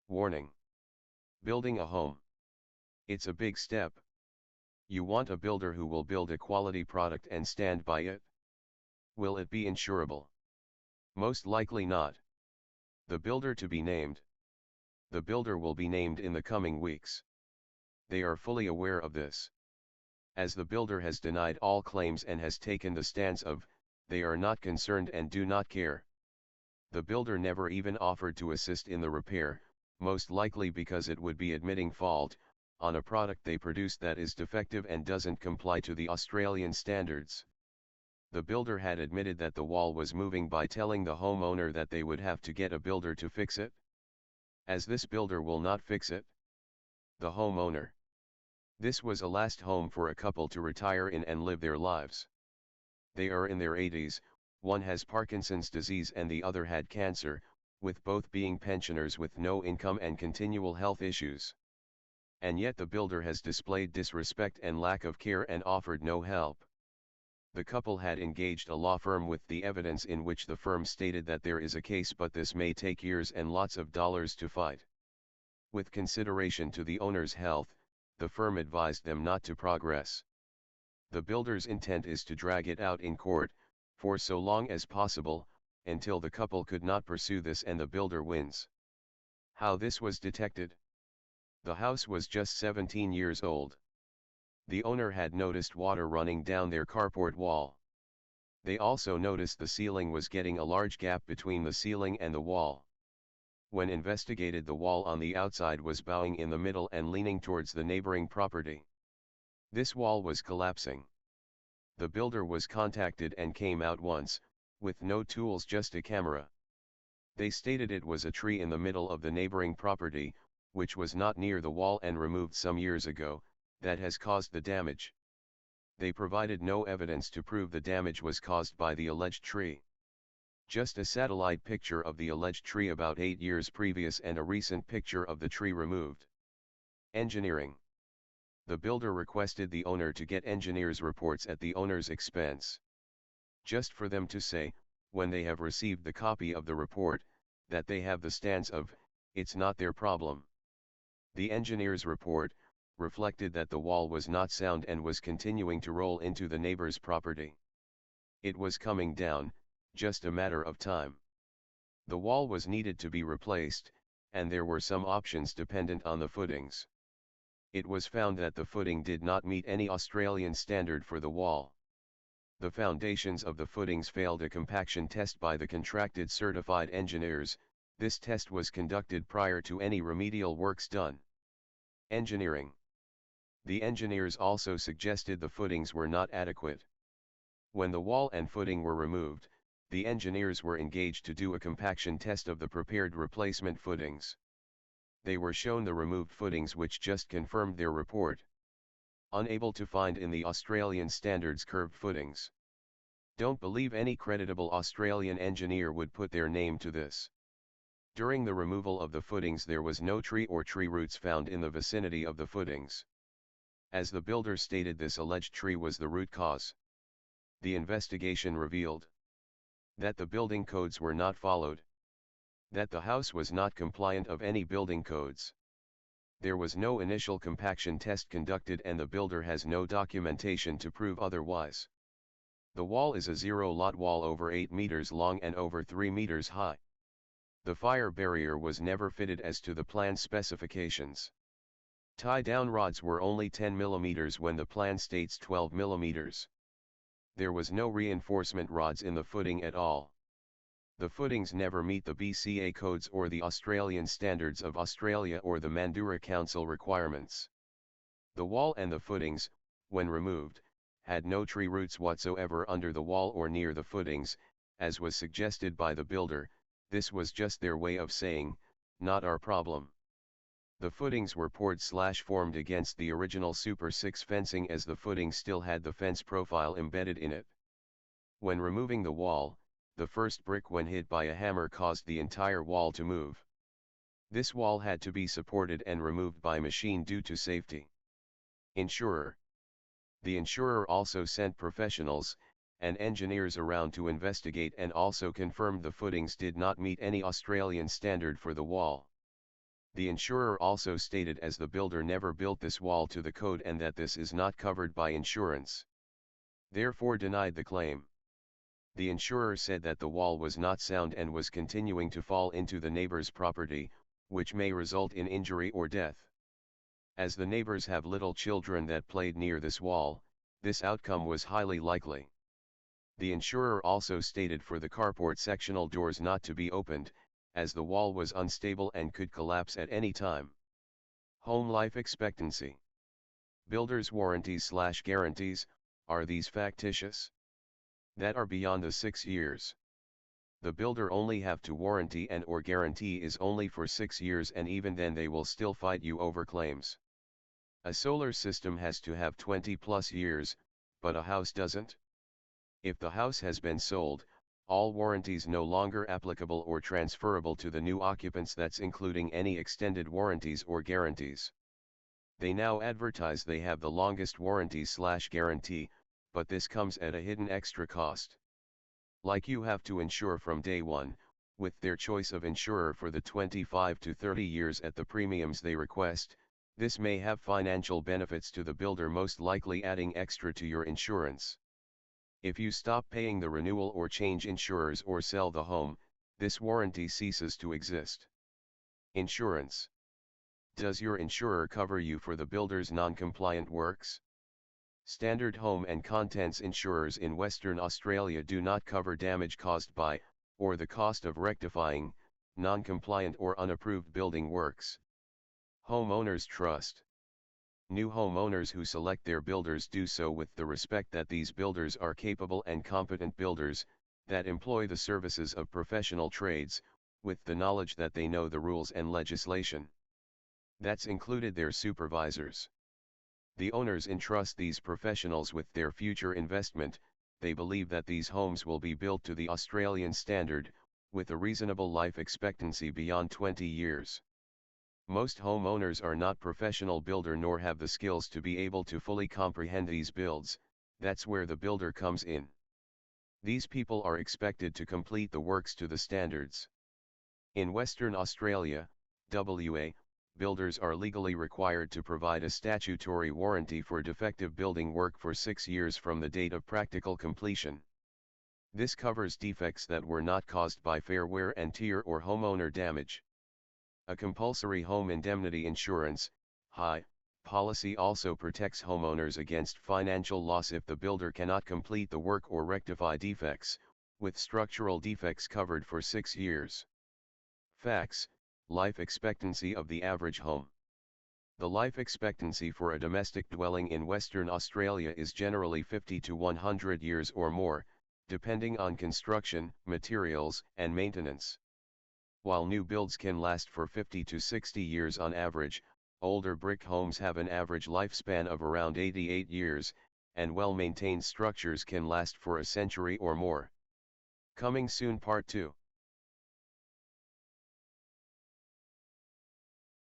Warning. Building a home. It's a big step. You want a builder who will build a quality product and stand by it. Will it be insurable? Most likely not. The builder to be named. The builder will be named in the coming weeks. They are fully aware of this. As the builder has denied all claims and has taken the stance of, they are not concerned and do not care. The builder never even offered to assist in the repair, most likely because it would be admitting fault on a product they produce that is defective and doesn't comply to the Australian standards. The builder had admitted that the wall was moving by telling the homeowner that they would have to get a builder to fix it. As this builder will not fix it. The homeowner. This was a last home for a couple to retire in and live their lives. They are in their 80s, one has Parkinson's disease and the other had cancer, with both being pensioners with no income and continual health issues. And yet the builder has displayed disrespect and lack of care and offered no help. The couple had engaged a law firm with the evidence in which the firm stated that there is a case but this may take years and lots of dollars to fight. With consideration to the owner's health, the firm advised them not to progress. The builder's intent is to drag it out in court, for so long as possible, until the couple could not pursue this and the builder wins. How this was detected? The house was just 17 years old. The owner had noticed water running down their carport wall. They also noticed the ceiling was getting a large gap between the ceiling and the wall. When investigated, the wall on the outside was bowing in the middle and leaning towards the neighboring property. This wall was collapsing. The builder was contacted and came out once, with no tools, just a camera. They stated it was a tree in the middle of the neighboring property, which was not near the wall and removed some years ago, that has caused the damage. They provided no evidence to prove the damage was caused by the alleged tree. Just a satellite picture of the alleged tree about 8 years previous and a recent picture of the tree removed. Engineering. The builder requested the owner to get engineers' reports at the owner's expense. Just for them to say, when they have received the copy of the report, that they have the stance of, it's not their problem. The engineer's report reflected that the wall was not sound and was continuing to roll into the neighbor's property. It was coming down, just a matter of time. The wall was needed to be replaced, and there were some options dependent on the footings. It was found that the footing did not meet any Australian standard for the wall. The foundations of the footings failed a compaction test by the contracted certified engineers. This test was conducted prior to any remedial works done. Engineering. The engineers also suggested the footings were not adequate. When the wall and footing were removed, the engineers were engaged to do a compaction test of the prepared replacement footings. They were shown the removed footings, which just confirmed their report. Unable to find in the Australian standards curved footings. Don't believe any creditable Australian engineer would put their name to this. During the removal of the footings there was no tree or tree roots found in the vicinity of the footings. As the builder stated, this alleged tree was the root cause. The investigation revealed that the building codes were not followed. That the house was not compliant of any building codes. There was no initial compaction test conducted and the builder has no documentation to prove otherwise. The wall is a zero-lot wall over 8 meters long and over 3 meters high. The fire barrier was never fitted as to the plan specifications. Tie-down rods were only 10 mm when the plan states 12 mm. There was no reinforcement rods in the footing at all. The footings never meet the BCA codes or the Australian Standards of Australia or the Mandurah Council requirements. The wall and the footings, when removed, had no tree roots whatsoever under the wall or near the footings, as was suggested by the builder. This was just their way of saying, not our problem. The footings were poured/formed against the original Super 6 fencing as the footing still had the fence profile embedded in it. When removing the wall, the first brick when hit by a hammer caused the entire wall to move. This wall had to be supported and removed by machine due to safety. Insurer. The insurer also sent professionals and engineers around to investigate and also confirmed the footings did not meet any Australian standard for the wall. The insurer also stated as the builder never built this wall to the code and that this is not covered by insurance. Therefore denied the claim. The insurer said that the wall was not sound and was continuing to fall into the neighbor's property, which may result in injury or death. As the neighbors have little children that played near this wall, this outcome was highly likely. The insurer also stated for the carport sectional doors not to be opened, as the wall was unstable and could collapse at any time. Home life expectancy. Builder's warranties/guarantees, are these factitious? That are beyond the 6 years. The builder only have to warranty and or guarantee is only for 6 years, and even then they will still fight you over claims. A solar system has to have 20 plus years, but a house doesn't. If the house has been sold, all warranties no longer applicable or transferable to the new occupants, that's including any extended warranties or guarantees. They now advertise they have the longest warranty/guarantee, but this comes at a hidden extra cost. Like you have to insure from day one, with their choice of insurer for the 25 to 30 years at the premiums they request. This may have financial benefits to the builder, most likely adding extra to your insurance. If you stop paying the renewal or change insurers or sell the home, this warranty ceases to exist. Insurance. Does your insurer cover you for the builder's non-compliant works? Standard home and contents insurers in Western Australia do not cover damage caused by, or the cost of rectifying, non-compliant or unapproved building works. Homeowners trust. New homeowners who select their builders do so with the respect that these builders are capable and competent builders, that employ the services of professional trades, with the knowledge that they know the rules and legislation. That's included their supervisors. The owners entrust these professionals with their future investment. They believe that these homes will be built to the Australian standard, with a reasonable life expectancy beyond 20 years. Most homeowners are not professional builder nor have the skills to be able to fully comprehend these builds. That's where the builder comes in. These people are expected to complete the works to the standards. In Western Australia, WA, builders are legally required to provide a statutory warranty for defective building work for 6 years from the date of practical completion. This covers defects that were not caused by fair wear and tear or homeowner damage. A compulsory home indemnity insurance, HI, policy also protects homeowners against financial loss if the builder cannot complete the work or rectify defects, with structural defects covered for 6 years. Facts: life expectancy of the average home. The life expectancy for a domestic dwelling in Western Australia is generally 50 to 100 years or more, depending on construction, materials, and maintenance. While new builds can last for 50 to 60 years on average, older brick homes have an average lifespan of around 88 years, and well-maintained structures can last for a century or more. Coming soon Part 2.